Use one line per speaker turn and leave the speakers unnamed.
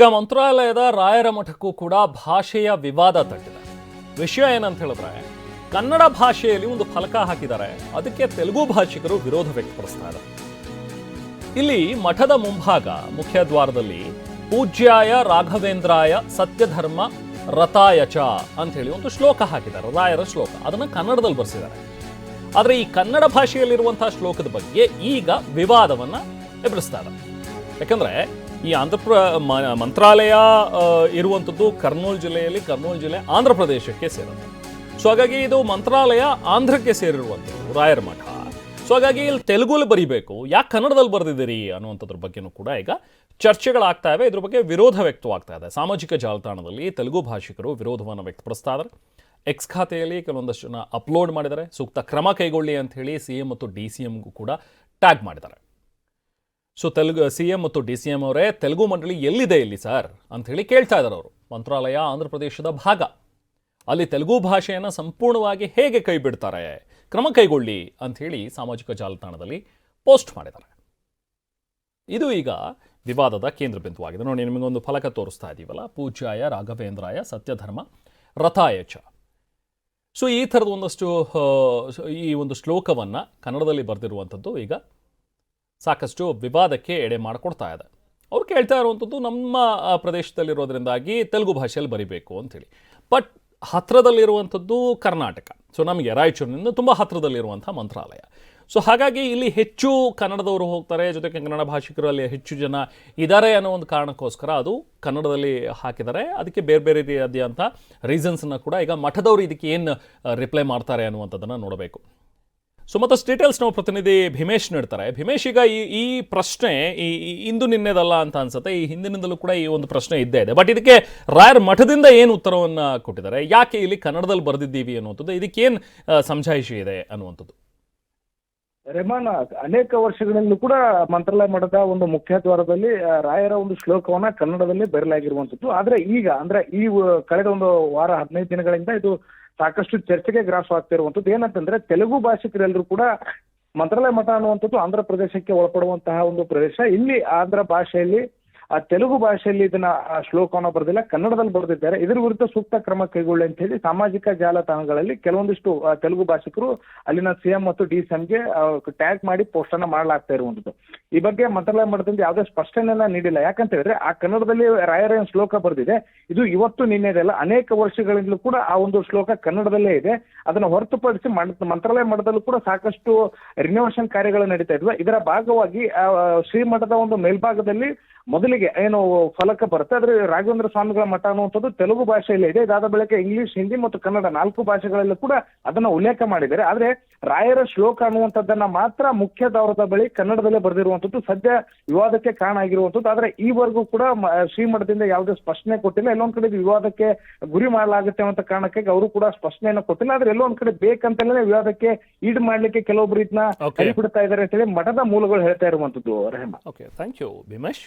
ಈಗ ಮಂತ್ರಾಲಯದ ರಾಯರ ಮಠಕ್ಕೂ ಕೂಡ ಭಾಷೆಯ ವಿವಾದ ತಟ್ಟಿದೆ. ವಿಷಯ ಏನಂತ ಹೇಳಿದ್ರೆ, ಕನ್ನಡ ಭಾಷೆಯಲ್ಲಿ ಒಂದು ಫಲಕ ಹಾಕಿದ್ದಾರೆ, ಅದಕ್ಕೆ ತೆಲುಗು ಭಾಷಿಕರು ವಿರೋಧ ವ್ಯಕ್ತಪಡಿಸ್ತಾ ಇದ್ದಾರೆ. ಇಲ್ಲಿ ಮಠದ ಮುಂಭಾಗ ಮುಖ್ಯ ದ್ವಾರದಲ್ಲಿ ಪೂಜ್ಯಾಯ ರಾಘವೇಂದ್ರಾಯ ಸತ್ಯಧರ್ಮ ರಥಾಯಚ ಅಂತ ಹೇಳಿ ಒಂದು ಶ್ಲೋಕ ಹಾಕಿದ್ದಾರೆ, ರಾಯರ ಶ್ಲೋಕ. ಅದನ್ನ ಕನ್ನಡದಲ್ಲಿ ಬರೆಸಿದ್ದಾರೆ. ಆದರೆ ಈ ಕನ್ನಡ ಭಾಷೆಯಲ್ಲಿರುವಂತಹ ಶ್ಲೋಕದ ಬಗ್ಗೆ ಈಗ ವಿವಾದವನ್ನ ಎದುರಿಸ್ತಾ ಇದ್ದಾರೆ. ಯಾಕಂದ್ರೆ ಈ ಮಂತ್ರಾಲಯ ಇರುವಂಥದ್ದು ಕರ್ನೂಲ್ ಜಿಲ್ಲೆಯಲ್ಲಿ, ಕರ್ನೂಲ್ ಜಿಲ್ಲೆ ಆಂಧ್ರ ಪ್ರದೇಶಕ್ಕೆ ಸೇರುತ್ತೆ. ಸೊ ಹಾಗಾಗಿ ಇದು ಮಂತ್ರಾಲಯ ಆಂಧ್ರಕ್ಕೆ ಸೇರಿರುವಂಥದ್ದು ರಾಯರ ಮಠ. ಸೊ ಹಾಗಾಗಿ ಇಲ್ಲಿ ತೆಲುಗುಲಿ ಬರೀಬೇಕು, ಯಾಕೆ ಕನ್ನಡದಲ್ಲಿ ಬರೆದಿದ್ದೀರಿ ಅನ್ನುವಂಥದ್ರ ಬಗ್ಗೆನೂ ಕೂಡ ಈಗ ಚರ್ಚೆಗಳಾಗ್ತಾ ಇವೆ. ಇದ್ರ ಬಗ್ಗೆ ವಿರೋಧ ವ್ಯಕ್ತವಾಗ್ತಾ ಇದೆ. ಸಾಮಾಜಿಕ ಜಾಲತಾಣದಲ್ಲಿ ತೆಲುಗು ಭಾಷಿಕರು ವಿರೋಧವನ್ನು ವ್ಯಕ್ತಪಡಿಸ್ತಾ ಇದ್ದಾರೆ. ಎಕ್ಸ್ ಖಾತೆಯಲ್ಲಿ ಕೆಲವೊಂದಷ್ಟು ಜನ ಅಪ್ಲೋಡ್ ಮಾಡಿದ್ದಾರೆ. ಸೂಕ್ತ ಕ್ರಮ ಕೈಗೊಳ್ಳಿ ಅಂತ ಹೇಳಿ ಸಿಎಂ ಮತ್ತು DCMಗೂ ಕೂಡ ಟ್ಯಾಗ್ ಮಾಡಿದ್ದಾರೆ. ಸೊ ಸಿಎಂ ಮತ್ತು DCM ಅವರೇ, ತೆಲುಗು ಮಂಡಳಿ ಎಲ್ಲಿದೆ ಇಲ್ಲಿ ಸರ್ ಅಂತ ಹೇಳಿ ಕೇಳ್ತಾ ಇದ್ದಾರೆ ಅವರು. ಮಂತ್ರಾಲಯ ಆಂಧ್ರ ಪ್ರದೇಶದ ಭಾಗ, ಅಲ್ಲಿ ತೆಲುಗು ಭಾಷೆಯನ್ನು ಸಂಪೂರ್ಣವಾಗಿ ಹೇಗೆ ಕೈ ಬಿಡ್ತಾರೆ, ಕ್ರಮ ಕೈಗೊಳ್ಳಿ ಅಂತ ಹೇಳಿ ಸಾಮಾಜಿಕ ಜಾಲತಾಣದಲ್ಲಿ ಪೋಸ್ಟ್ ಮಾಡಿದ್ದಾರೆ. ಇದು ಈಗ ವಿವಾದದ ಕೇಂದ್ರ ಬಿಂದುವಾಗಿದೆ. ನೋಡಿ, ನಿಮಗೊಂದು ಫಲಕ ತೋರಿಸ್ತಾ ಇದ್ದೀವಲ್ಲ, ಪೂಜ್ಯಾಯ ರಾಘವೇಂದ್ರಾಯ ಸತ್ಯಧರ್ಮ ರಥಾಯಚ. ಸೊ ಈ ಥರದ ಒಂದಷ್ಟು ಈ ಒಂದು ಶ್ಲೋಕವನ್ನು ಕನ್ನಡದಲ್ಲಿ ಬರೆದಿರುವಂಥದ್ದು ಈಗ ಸಾಕಷ್ಟು ವಿವಾದಕ್ಕೆ ಎಡೆ ಮಾಡಿಕೊಡ್ತಾ ಇದೆ. ಅವ್ರು ಕೇಳ್ತಾ ಇರುವಂಥದ್ದು, ನಮ್ಮ ಪ್ರದೇಶದಲ್ಲಿರೋದ್ರಿಂದಾಗಿ ತೆಲುಗು ಭಾಷೆಯಲ್ಲಿ ಬರಿಬೇಕು ಅಂಥೇಳಿ. ಬಟ್ ಹತ್ತಿರದಲ್ಲಿರುವಂಥದ್ದು ಕರ್ನಾಟಕ. ಸೊ ನಮಗೆ ರಾಯಚೂರಿನಿಂದ ತುಂಬ ಹತ್ತಿರದಲ್ಲಿರುವಂಥ ಮಂತ್ರಾಲಯ. ಸೊ ಹಾಗಾಗಿ ಇಲ್ಲಿ ಹೆಚ್ಚು ಕನ್ನಡದವರು ಹೋಗ್ತಾರೆ, ಜೊತೆಗೆ ಕನ್ನಡ ಭಾಷಿಕರು ಅಲ್ಲಿ ಹೆಚ್ಚು ಜನ ಇದ್ದಾರೆ ಅನ್ನೋ ಒಂದು ಕಾರಣಕ್ಕೋಸ್ಕರ ಅದು ಕನ್ನಡದಲ್ಲಿ ಹಾಕಿದ್ದಾರೆ. ಅದಕ್ಕೆ ಬೇರೆ ಬೇರೆ ರೀತಿಯಾದಂಥ ರೀಸನ್ಸನ್ನು ಕೂಡ ಈಗ ಮಠದವರು ಇದಕ್ಕೆ ಏನು ರಿಪ್ಲೈ ಮಾಡ್ತಾರೆ ಅನ್ನುವಂಥದ್ದನ್ನು ನೋಡಬೇಕು. ಸೊ ಮತ್ತಷ್ಟು ಡೀಟೇಲ್ಸ್ ನಾವು ಪ್ರತಿನಿಧಿ ಭೀಮೇಶ್ ನೀಡ್ತಾರೆ. ಭೀಮೇಶ್, ಈಗ ಈ ಪ್ರಶ್ನೆ ಇಂದು ನಿನ್ನೆದಲ್ಲ ಅಂತ ಅನ್ಸುತ್ತೆ, ಈ ಹಿಂದಿನಿಂದಲೂ ಕೂಡ ಈ ಒಂದು ಪ್ರಶ್ನೆ ಇದ್ದೇ ಇದೆ. ಬಟ್ ಇದಕ್ಕೆ ರಾಯರ್ ಮಠದಿಂದ ಏನು ಉತ್ತರವನ್ನು ಕೊಟ್ಟಿದ್ದಾರೆ, ಯಾಕೆ ಇಲ್ಲಿ ಕನ್ನಡದಲ್ಲಿ ಬರೆದಿದ್ದೀವಿ ಅನ್ನುವಂಥದ್ದು, ಇದಕ್ಕೇನು ಸಮಜಾಯಿಷಿ ಇದೆ ಅನ್ನುವಂಥದ್ದು?
ರೆಹಮಾನ್, ಅನೇಕ ವರ್ಷಗಳಿಂದಲೂ ಕೂಡ ಮಂತ್ರಾಲಯ ಮಠದ ಒಂದು ಮುಖ್ಯ ದ್ವಾರದಲ್ಲಿ ರಾಯರ ಒಂದು ಶ್ಲೋಕವನ್ನ ಕನ್ನಡದಲ್ಲಿ ಬರೆಯಲಾಗಿರುವಂಥದ್ದು. ಆದ್ರೆ ಈಗ ಅಂದ್ರೆ ಈ ಕಳೆದ ಒಂದು ವಾರ 15 ದಿನಗಳಿಂದ ಇದು ಸಾಕಷ್ಟು ಚರ್ಚೆಗೆ ಗ್ರಾಸವಾಗ್ತಿರುವಂಥದ್ದು. ಏನಂತಂದ್ರೆ, ತೆಲುಗು ಭಾಷಿಕರೆಲ್ಲರೂ ಕೂಡ ಮಂತ್ರಾಲಯ ಮಠ ಅನ್ನುವಂಥದ್ದು ಆಂಧ್ರ ಪ್ರದೇಶಕ್ಕೆ ಒಳಪಡುವಂತಹ ಒಂದು ಪ್ರದೇಶ. ಇಲ್ಲಿ ಆಂಧ್ರ ಭಾಷೆಯಲ್ಲಿ ತೆಲುಗು ಭಾಷೆಯಲ್ಲಿ ಇದನ್ನ ಶ್ಲೋಕವನ್ನು ಬರೆದಿಲ್ಲ, ಕನ್ನಡದಲ್ಲಿ ಬರೆದಿದ್ದಾರೆ. ಇದರ ವಿರುದ್ಧ ಸೂಕ್ತ ಕ್ರಮ ಕೈಗೊಳ್ಳಿ ಅಂತ ಹೇಳಿ ಸಾಮಾಜಿಕ ಜಾಲತಾಣಗಳಲ್ಲಿ ಕೆಲವೊಂದಿಷ್ಟು ತೆಲುಗು ಭಾಷಿಕರು ಅಲ್ಲಿನ CM ಮತ್ತು DCMಗೆ ಟ್ಯಾಗ್ ಮಾಡಿ ಪೋಸ್ಟ್ ಅನ್ನ ಮಾಡಲಾಗ್ತಾ ಇರುವಂಥದ್ದು. ಈ ಬಗ್ಗೆ ಮಂತ್ರಾಲಯ ಮಠದಿಂದ ಯಾವುದೇ ಸ್ಪಷ್ಟನೆಯನ್ನ ನೀಡಿಲ್ಲ. ಯಾಕಂತ ಹೇಳಿದ್ರೆ, ಆ ಕನ್ನಡದಲ್ಲಿ ರಾಯರ ಶ್ಲೋಕ ಬರೆದಿದೆ, ಇದು ಇವತ್ತು ನಿನ್ನೆದಲ್ಲ, ಅನೇಕ ವರ್ಷಗಳಿಂದಲೂ ಕೂಡ ಆ ಒಂದು ಶ್ಲೋಕ ಕನ್ನಡದಲ್ಲೇ ಇದೆ. ಅದನ್ನು ಹೊರತುಪಡಿಸಿ ಮಂತ್ರಾಲಯ ಮಠದಲ್ಲೂ ಕೂಡ ಸಾಕಷ್ಟು ರಿನೋವೇಷನ್ ಕಾರ್ಯಗಳು ನಡೀತಾ ಇದ್ವು. ಇದರ ಭಾಗವಾಗಿ ಶ್ರೀಮಠದ ಒಂದು ಮೇಲ್ಭಾಗದಲ್ಲಿ ಮೊದಲಿಗೆ ಏನು ಫಲಕ ಬರುತ್ತೆ, ಆದ್ರೆ ರಾಘವೇಂದ್ರ ಸ್ವಾಮಿಗಳ ಮಠ ಅನ್ನುವಂಥದ್ದು ತೆಲುಗು ಭಾಷೆಯಲ್ಲಿ ಇದೆ. ಇದಾದ ಬಳಿಕ ಇಂಗ್ಲಿಷ್, ಹಿಂದಿ ಮತ್ತು ಕನ್ನಡ 4 ಭಾಷೆಗಳಲ್ಲೂ ಕೂಡ ಅದನ್ನ ಉಲ್ಲೇಖ ಮಾಡಿದ್ದಾರೆ. ಆದ್ರೆ ರಾಯರ ಶ್ಲೋಕ ಅನ್ನುವಂಥದ್ದನ್ನ ಮಾತ್ರ ಮುಖ್ಯ ದ್ವಾರದ ಬಳಿ ಕನ್ನಡದಲ್ಲೇ ಬರೆದಿರುವಂಥದ್ದು ಸದ್ಯ ವಿವಾದಕ್ಕೆ ಕಾರಣ ಆಗಿರುವಂಥದ್ದು. ಆದ್ರೆ ಈವರೆಗೂ ಕೂಡ ಶ್ರೀಮಠದಿಂದ ಯಾವುದೇ ಸ್ಪಷ್ಟನೆ ಕೊಟ್ಟಿಲ್ಲ. ಎಲ್ಲೊಂದ್ ಕಡೆ ವಿವಾದಕ್ಕೆ ಗುರಿ ಮಾಡಲಾಗುತ್ತೆ ಅಂತ ಕಾರಣಕ್ಕೆ ಅವರು ಕೂಡ ಸ್ಪಷ್ಟನೆಯನ್ನು ಕೊಟ್ಟಿಲ್ಲ. ಆದ್ರೆ ಎಲ್ಲೊಂದ್ ಕಡೆ ಬೇಕಂತಲೇ ವಿವಾದಕ್ಕೆ ಈಡು ಮಾಡ್ಲಿಕ್ಕೆ ಕೆಲವೊಬ್ರು ಇದನ್ನ ಕೈ ಬಿಡ್ತಾ ಇದ್ದಾರೆ ಅಂತ ಹೇಳಿ ಮಠದ ಮೂಲಗಳು ಹೇಳ್ತಾ ಇರುವಂತದ್ದು. Rahman,
okay, thank you Bhimesh.